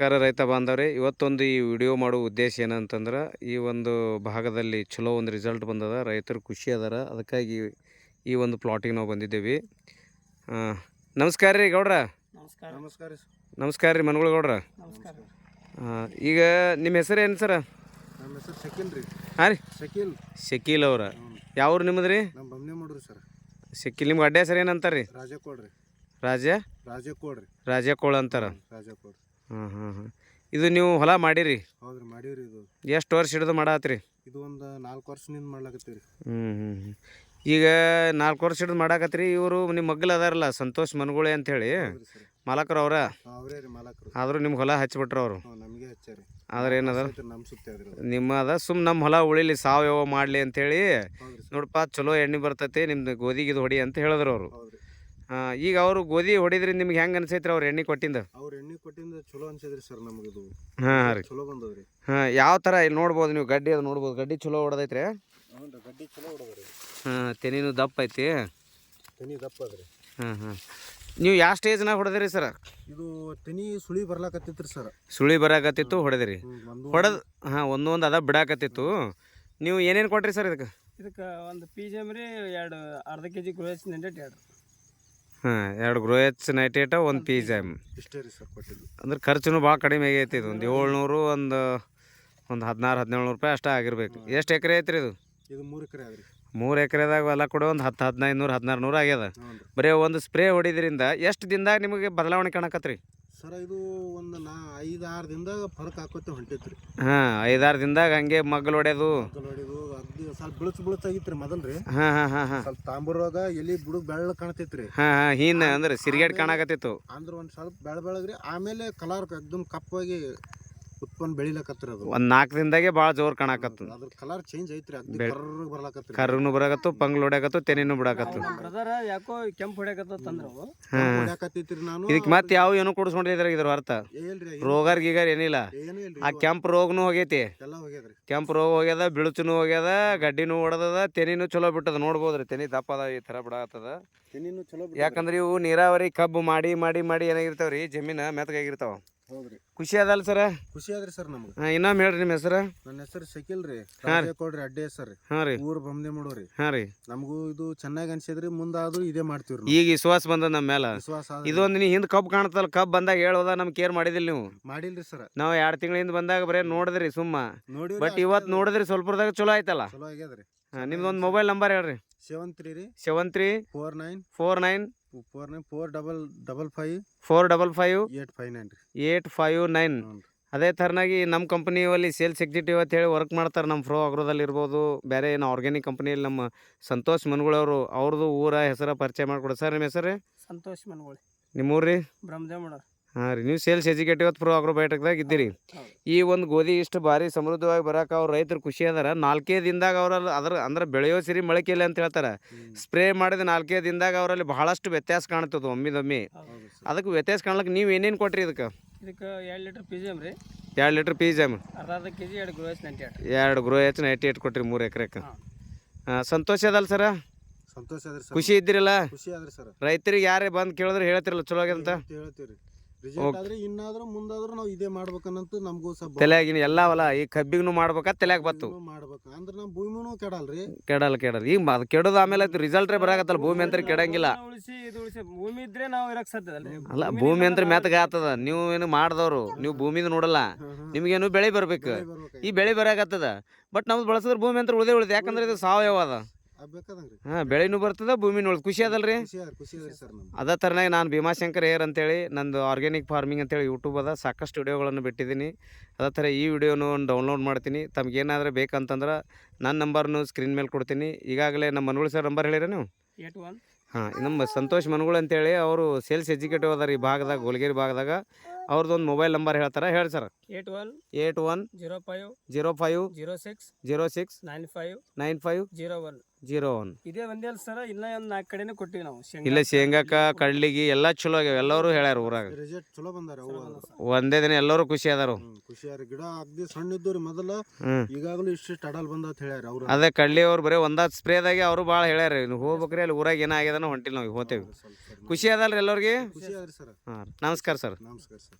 ನಮಸ್ಕಾರ ರೈತ ಬಾಂಧವ್ರೆ, ಇವತ್ತೊಂದು ಈ ವಿಡಿಯೋ ಮಾಡೋ ಉದ್ದೇಶ ಏನಂತಂದ್ರೆ ಈ ಒಂದು ಭಾಗದಲ್ಲಿ ಚಲೋ ಒಂದು ರಿಸಲ್ಟ್ ಬಂದದ, ರೈತರು ಖುಷಿ ಅದಾರ. ಅದಕ್ಕಾಗಿ ಈ ಒಂದು ಪ್ಲಾಟಿಗೆ ನಾವು ಬಂದಿದ್ದೇವೆ. ನಮಸ್ಕಾರ ರೀ ಗೌಡ್ರ. ನಮಸ್ಕಾರ. ನಮಸ್ಕಾರ. ನಮಸ್ಕಾರ ರೀ ಮನ್ಗಳು ಗೌಡ್ರ. ನಮಸ್ಕಾರ. ಈಗ ನಿಮ್ಮ ಹೆಸರು ಏನು ಸರ? ನಮ್ಮ ಹೆಸರು ಶಕೀಲ್ ರೀ. ಹಾಂ ರೀ, ಶಕೀಲ್ ಅವ್ರ. ಯಾವ್ರು ನಿಮ್ಮದು ರೀ? ನಮ್ಮ ಬಮ್ನೆ ಮಾಡ್ರಿ ಸರ್. ಶಕೀಲ್. ನಿಮ್ಗೆ ಅಡ್ಡ ಹೆಸರು ಏನಂತಾರೆ ರೀ? ರಾಜಕೋಳ್ ರೀ. ರಾಜಕೋಳ್ ರೀ. ರಾಜಕೋಳ್ ಅಂತಾರೆ. ರಾಜಕೋಳ್. ಹಾಂ. ಇದು ನೀವು ಹೊಲ ಮಾಡಿರಿ? ಹೌದ್ರಿ, ಮಾಡೀವ್ರಿ. ಇದು ಎಷ್ಟು ವರ್ಷ ಹಿಡಿದು ಮಾಡತ್ರಿ? ಇದು ಒಂದು 4 ವರ್ಷದಿಂದ ಮಾಡ್ಲಾಕತ್ತೀರಿ. ಈಗ 4 ವರ್ಷ ಹಿಡಿದು ಮಾಡಾಕತ್ರಿ. ಇವರು ನಿಮ್ಮ ಮಗ್ಗಲು ಅದಾರಲ್ಲ, ಸಂತೋಷ್ ಮನ್ಗುಳೆ ಅಂಥೇಳಿ ಮಾಲಕರು ಅವ್ರ? ಅವರೇ ರೀ ಮಾಲಕರು. ಆದರೂ ನಿಮ್ಮ ಹೊಲ ಹಚ್ಚಿಬಿಟ್ರು ಅವರು? ನಮಗೆ ಹಚ್ಚಾರಿ. ಆದ್ರೆ ಏನದ ನಮ್ಮ ಸುತ್ತ ನಿಮ್ಮ ಅದ ಸುಮ್ ನಮ್ಮ ಹೊಲ ಉಳಿಲಿ, ಸಾವಯವ ಮಾಡಲಿ ಅಂತೇಳಿ ನೋಡಪ್ಪ ಚಲೋ ಎಣ್ಣೆ ಬರ್ತೈತಿ ನಿಮ್ದು ಗೋಧಿಗೆ ಇದು ಹೊಡಿ ಅಂತ ಹೇಳಿದ್ರು ಅವರು. ಈಗ ಅವರು ಗೋಧಿ ಹೊಡಿದ್ರಿಂದ ನಿಮ್ಗೆ ಹೆಂಗೆ ಅನ್ಸೈತ್ರಿ ಅವ್ರು ಎಣ್ಣೆ ಕೊಟ್ಟಿಂದ? ಅವ್ರು ಎಣ್ಣೆ ಕೊಟ್ಟಿಂದ ಚಲೋ ಅನ್ಸಿದ್ರಿ ಸರ್ ನಮಗೆ. ಇದು ಹಾಂ ರೀ, ಚಲೋ ಬಂದದ್ರಿ. ಯಾವ ಥರ ಇಲ್ಲಿ ನೋಡ್ಬೋದು ನೀವು, ಗಡ್ಡಿ ಅದು ನೋಡ್ಬೋದು. ಗಡ್ಡಿ ಚಲೋ ಹೊಡೆದೈತ್ರಿ. ಗಡ್ಡಿ ಚಲೋ ಹೊಡೆದ್ರಿ. ತೆನಿನೂ ದಪ್ಪ ಐತಿ. ತೆನಿ ದಪ್ಪ ಅದ್ರಿ. ನೀವು ಯಾವ ಸ್ಟೇಜ್ನಾಗ ಹೊಡೆದ್ರಿ ಸರ್? ಇದು ತೆನಿ ಸುಳಿ ಬರ್ಲಾಕತ್ತಿತ್ರಿ ಸರ್. ಸುಳಿ ಬರಾಕತ್ತಿತ್ತು, ಹೊಡೆದ್ರಿ. ಹೊಡೆದು ಒಂದೊಂದು ಅದ ಬಿಡಾಕತ್ತಿತ್ತು. ನೀವು ಏನೇನು ಕೊಟ್ರಿ ಸರ್ ಇದಕ್ಕೆ? ಒಂದು PGM ರೀ, 2 ಅರ್ಧ kg ಗ್ರೋಎಚ್ 98. 2 ಗ್ರೋಎಚ್ 98, 1 PGM. ಇಷ್ಟೇ ರೀ ಸರ್ ಕೊಟ್ಟಿದ್ದು. ಅಂದ್ರೆ ಖರ್ಚು ಭಾಳ ಕಡಿಮೆ ಆಗೈತಿ. ಇದು ಒಂದು 700, ಒಂದು 1600-1700 ರೂಪಾಯಿ ಅಷ್ಟೇ ಆಗಿರ್ಬೇಕು. ಎಷ್ಟು ಎಕರೆ ಐತ್ರಿ ಇದು? ಇದು 3 ಎಕರೆ ಆದ್ರಿ. 3 ಎಕರೆದಾಗ ಹೊಲ ಕೂಡ ಒಂದು 10-1500-1600 ಆಗ್ಯದ. ಬರೀ ಒಂದು ಸ್ಪ್ರೇ ಹೊಡಿದ್ರಿಂದ ಎಷ್ಟು ದಿನದಾಗ ನಿಮಗೆ ಬದಲಾವಣೆ ಕಾಣಕತ್ರಿ ಸರ್? ಇದು ಒಂದು 5-6 ದಿನದಾಗ ಫರಕ್ ಹಾಕೋತಿ ಹೊಂಟೈತ್ರಿ. 5-6 ದಿನದಾಗ ಹಂಗೆ ಮಗ್ಗಲು ಹೊಡೆಯೋದು ಸ್ವಲ್ಪ ಬಿಳುಚಾಗಿತ್ರಿ ಮೊದಲ್ರಿ. ಸ್ವಲ್ಪ ತಾಂಬೂರಾಗ ಎಲ್ಲಿ ಬುಡುಗ್ ಬೆಳ್ಳ ಕಾಣ್ತೈತ್ರಿ. ಹೀನ್ ಅಂದ್ರೆ ಸಿರಿಗೇಟ್ ಕಾಣಕತ್ತಿತ್ತು. ಅಂದ್ರೆ ಒಂದ್ ಸ್ವಲ್ಪ ಬೆಳಗ್ರಿ, ಆಮೇಲೆ ಕಲರ್ ಎಕ್ದಮ್ ಕಪ್ಪಾಗಿ ಉತ್ಪನ್ನ ಬೆಳಿಲಕತ್ರಿ. ಅದು ಒಂದು 4 ದಿನದಾಗೆ ಭಾಳ ಜೋರ್ ಕಾಣಕತ್ತು. ಅದ್ರ ಕಲರ್ ಚೇಂಜ್ ಐತ್ರಿ. ಬರ್ಲಾಕತ್ರಿ. ಕರ್ರನು ಬರಾಕತ್ತು, ಪಂಗ್ಲು ಹೊಡ್ಯಾಕತ್ತು, ತೆನಿನೂ ಬಿಡಾಕತ್ತು. ಯಾಕೋ ಕೆಂಪು ಹೊಡ್ಯಾಕತ್ತಂದ್ರ ನಾನು ಇದಕ್ಕೆ ಮತ್ತೆ ಯಾವ ಏನೋ ಕೊಡಿಸ್ಕೊಂಡಿದ್ರ ಇದ್ರ ಅರ್ಥ? ರೋಗರ್ ಗೀಗರ್ ಏನಿಲ್ಲ. ಆ ಕೆಂಪು ರೋಗನು ಹೋಗೈತಿ. ಕೆಂಪು ರೋಗ ಹೋಗ್ಯದ, ಬಿಳುಚುನು ಹೋಗ್ಯದ, ಗಡ್ಡಿನೂ ಹೊಡೆದದ, ತೆನಿನೂ ಚಲೋ ಬಿಟ್ಟದ. ನೋಡ್ಬೋದ್ರಿ, ತೆನಿ ದಪ್ಪ ಅದ, ಈ ತರ ಬಿಡಾಕತ್ತದ. ತೆನಿನೂ ಚಲೋ. ಯಾಕಂದ್ರೆ ಇವು ನೀರಾವರಿ ಕಬ್ಬು ಮಾಡಿ ಮಾಡಿ ಮಾಡಿ ಏನಾಗಿರ್ತಾವ್ರಿ, ಜಮೀನ ಮೆತ್ತಗಾಗಿರ್ತಾವ. ಖುಷಿ ಅದಲ್ಲ ಸರ? ಖುಷಿ ಆದ್ರಿ ಸರ್ ನಮ್ಗೆ. ಇನ್ನೊಮ್ಮೆ ಹೇಳ್ರಿ ನಿಮ್ಮ ಹೆಸರು? ನನ್ನ ಹೆಸರು ಶಕೀಲ್ ರೀ. ರಾಜಕೋಳ್ರಿ ಅಡ್ಡೆ ಹೆಸರು. ಊರು ಬಮ್ದೆ ಮಾಡೋರಿ. ನಮಗೂ ಇದು ಚೆನ್ನಾಗಿ ಅನ್ಸಿದ್ರಿ. ಮುಂದಾದ್ರು ಇದೇ ಮಾಡ್ತೀವ್ರಿ. ಈಗ ವಿಶ್ವಾಸ ಬಂದ ನಮ್ಮ ಮೇಲೆ. ಇದೊಂದು ನೀ ಹಿಂದ್ ಕಬ್ಬು ಕಾಣ್ತಲ್ಲ, ಕಬ್ಬು ಬಂದಾಗ ಹೇಳೋದ ನಮ್ ಕೇರ್ ಮಾಡಿದಿಲ್ಲ ನೀವು? ಮಾಡಿಲ್ರಿ ಸರ್. ನಾವು 2 ತಿಂಗಳ ಹಿಂದ್ ಬಂದಾಗ ಬರೀ ನೋಡಿದ್ರಿ ಸುಮ್ಮ. ಬಟ್ ಇವತ್ತು ನೋಡಿದ್ರಿ ಸ್ವಲ್ಪದಾಗ ಚಲೋ ಆಯ್ತಲ್ಲ. ಚಲೋ ಆಗ್ಯದ್ರಿ. ನಿಮ್ದೊಂದು ಮೊಬೈಲ್ ನಂಬರ್ ಹೇಳ್ರಿ. 73494555 ಅದೇ ಥರನಾಗಿ ನಮ್ಮ ಕಂಪ್ನಿಯಲ್ಲಿ ಸೇಲ್ಸ್ ಎಕ್ಸಿಕ್ಯೂಟಿವ್ ಅಂತ ಹೇಳಿ ವರ್ಕ್ ಮಾಡ್ತಾರೆ. ನಮ್ಮ ಫ್ರೋ ಅಗ್ರೋದಲ್ಲಿ ಇರ್ಬೋದು, ಬೇರೆ ಏನು ಆರ್ಗ್ಯಾನಿಕ್ ಕಂಪ್ನಿಯಲ್ಲಿ ನಮ್ಮ ಸಂತೋಷ್ ಮನ್ಗುಳವರು, ಅವ್ರದ್ದು ಊರ ಹೆಸರು ಪರಿಚಯ ಮಾಡಿಕೊಡಿ ಸರ್. ನಿಮ್ಮ ಹೆಸರು? ಸಂತೋಷ್ ಮನ್ಗುಳಿ. ನಿಮ್ಮ ಊರು ರೀ? ಬ್ರಹ್ಮದೇವನೂರು. ರೀ, ನೀವು ಸೇಲ್ಸ್ ಎಕ್ಸಿಕ್ಯೂಟಿವ್ ಫ್ರೋ ಅಗ್ರೋ ಬಯೋಟೆಕ್ದಾಗ ಇದ್ದೀರಿ. ಈ ಒಂದು ಗೋಧಿ ಇಷ್ಟು ಭಾರಿ ಸಮೃದ್ಧವಾಗಿ ಬರೋಕೆ ಅವ್ರು ರೈತರು ಖುಷಿ ಅದಾರ. 4 ದಿನದಾಗ ಅವರಲ್ಲಿ ಅಂದ್ರೆ ಬೆಳೆಯೋ ಸಿರಿ ಮೊಳಕೆಯಲ್ಲಿ ಅಂತ ಹೇಳ್ತಾರೆ. ಸ್ಪ್ರೇ ಮಾಡಿದ 4 ದಿನದಾಗ ಅವರಲ್ಲಿ ಬಹಳಷ್ಟು ವ್ಯತ್ಯಾಸ ಕಾಣ್ತದೆ ಒಮ್ಮಿದೊಮ್ಮೆ. ಅದಕ್ಕೆ ವ್ಯತ್ಯಾಸ ಕಾಣ್ಲಿಕ್ಕೆ ನೀವು ಏನೇನು ಕೊಟ್ರಿ ಇದಕ್ಕೆ? 2 ಲೀಟರ್ PGM ರೀ. 2 ಲೀಟರ್ PGM, ಅರ್ಧ kg 2 ಗ್ರೋಎಚ್ 98. 2 ಗ್ರೋಎಚ್ 98 ಕೊಟ್ರಿ 3 ಎಕರೆಕ್ಕೆ. ಸಂತೋಷ ಅದಲ್ಲ ಸರ? ಸಂತೋಷ ಅದ್ರಿ ಸರ್. ಖುಷಿ ಇದ್ದಿರಲ್ಲ? ಖುಷಿ ಆದ್ರಿ ಸರ್. ರೈತರಿಗೆ ಯಾರೇ ಬಂದು ಕೇಳಿದ್ರೆ ಹೇಳ್ತಿರಲ್ಲ ಚಲೋ ಆಗ್ಯದ ಅಂತ? ಹೇಳ್ತೀವಿ. ರಿಸಲ್ಟ್ ಆದ್ರೆ ಇನ್ನಾದ್ರೂ ಮುಂದಾದ್ರೂ ನಾವು ಇದೇ ಮಾಡ್ಬೇಕನ್ನಂತ ನಮಗೂ ಸ್ವಲ್ಪ ತಲೆಯಾಗಿನ ಎಲ್ಲ ಹೊಲ ಈ ಕಬ್ಬಿಗೂ ಮಾಡ್ಬೇಕಾ ತಲೆಯಾಗ ಬತ್ತು ಮಾಡ್ಬೇಕು. ಅಂದ್ರೆ ನಮ್ಮ ಭೂಮಿನೂ ಕೆಡಲ್ರಿ. ಕೆಡಲ್ಲ ಈಗ ಅದು ಕೆಡೋದು ಆಮೇಲೆ ರಿಸಲ್ಟ್ರೇ ಬರಾಕತ್ತಲ್ಲ. ಭೂಮಿ ಅಂತ ಕೆಡಂಗಿಲ್ಲ. ಭೂಮಿ ಇದ್ರೆ ನಾವು ಇರಕ್ ಸಾಧ್ಯದಲ್ರಿ. ಅಲ್ಲ, ಭೂಮಿ ಅಂತ ಮೆತ್ತಗ ಆತದ. ನೀವು ಏನು ಮಾಡಿದವರು, ನೀವು ಭೂಮಿದು ನೋಡಲ್ಲ. ನಿಮ್ಗೇನು ಬೆಳೆ ಬರ್ಬೇಕು. ಈ ಬೆಳೆ ಬರಾಕತ್ತದ. ಬಟ್ ನಮ್ದು ಬಳಸಿದ್ರೆ ಭೂಮಿ ಅಂತ ಉಳಿದ. ಯಾಕಂದ್ರೆ ಇದು ಸಾವಯವ ಅದ. ಬೆಳೆನೂ ಬರ್ತದ, ಭೂಮಿನೂ ಉಳಿದ. ಖುಷಿ ಅದಲ್ರಿ? ಅದೇ ಥರನಾಗಿ ನಾನು ಭೀಮಾಶಂಕರ್ ಏರ್ ಅಂತೇಳಿ ನಂದು ಆರ್ಗ್ಯಾನಿಕ್ ಫಾರ್ಮಿಂಗ್ ಅಂತೇಳಿ ಯೂಟ್ಯೂಬ್ ಅದ, ಸಾಕಷ್ಟು ವಿಡಿಯೋಗಳನ್ನು ಬಿಟ್ಟಿದ್ದೀನಿ. ಅದೇ ಥರ ಈ ವಿಡಿಯೋನು ಡೌನ್ಲೋಡ್ ಮಾಡ್ತೀನಿ. ತಮಗೇನಾದರೂ ಬೇಕಂತಂದ್ರೆ ನನ್ನ ನಂಬರ್ನು ಸ್ಕ್ರೀನ್ ಮೇಲೆ ಕೊಡ್ತೀನಿ. ಈಗಾಗಲೇ ನಮ್ಮ ಮನ್ಗುಳ್ ಸರ್ ನಂಬರ್ ಹೇಳಿರ ನೀವು? 81. ನಮ್ಮ ಸಂತೋಷ್ ಮನ್ಗುಳ್ ಅಂತೇಳಿ ಅವರು ಸೇಲ್ಸ್ ಎಕ್ಸಿಕ್ಯೂಟಿವ್ ಅದಾರ ಈ ಭಾಗದಾಗ, ಗೋಲ್ಗೇರಿ ಭಾಗದಾಗ. ಅವ್ರದ್ದೊಂದು ಮೊಬೈಲ್ ನಂಬರ್ ಹೇಳ್ತಾರೆ, ಹೇಳಿ ಸರ್. 81 05 06 95 01. ಇದೇ ಒಂದೇ ಅಲ್ಲ ಸರ್, ಇಲ್ಲ ಒಂದು 4 ಕಡೆನೂ ಕೊಟ್ಟಿವಿ ನಾವು. ಇಲ್ಲ, ಶೇಂಗಾಕ ಕಡ್ಲಿಗೆ ಎಲ್ಲ ಚಲೋ ಆಗ್ಯಾವ. ಎಲ್ಲರೂ ಹೇಳ್ಯಾರ ಊರಾಗ ರಿಸಲ್ಟ್ ಚಲೋ ಬಂದಾರ. ಒಂದೇ ದಿನ ಎಲ್ಲರೂ ಖುಷಿ ಅದಾರ. ಗಿಡ ಅಗ್ದಿ ಸಣ್ಣ ಇದ್ದವ್ರಿ ಮೊದಲ, ಈಗಾಗಲೂ ಇಷ್ಟು ಅಡಲ್ ಬಂದ ಅಂತ ಹೇಳ್ಯಾರ ಅವ್ರು. ಅದೇ ಕಡ್ಲಿ ಅವ್ರು ಬರೀ ಒಂದಾದ ಸ್ಪ್ರೇದಾಗೆ ಅವರು ಭಾಳ ಹೇಳ್ಯಾರ. ನೀವು ಹೋಗ್ಬೇಕ್ರಿ, ಅಲ್ಲಿ ಊರಾಗ ಏನಾಗ್ಯದನೋ ಹೊಂಟಿಲ್ಲ, ನಾವು ಹೋಗ್ತೇವೆ. ಖುಷಿ ಅದಲ್ರಿ ಎಲ್ಲರಿಗೆ? ಖುಷಿ ಅದ್ರಿ ಸರ್. ನಮಸ್ಕಾರ ಸರ್. ನಮಸ್ಕಾರ ಸರ್.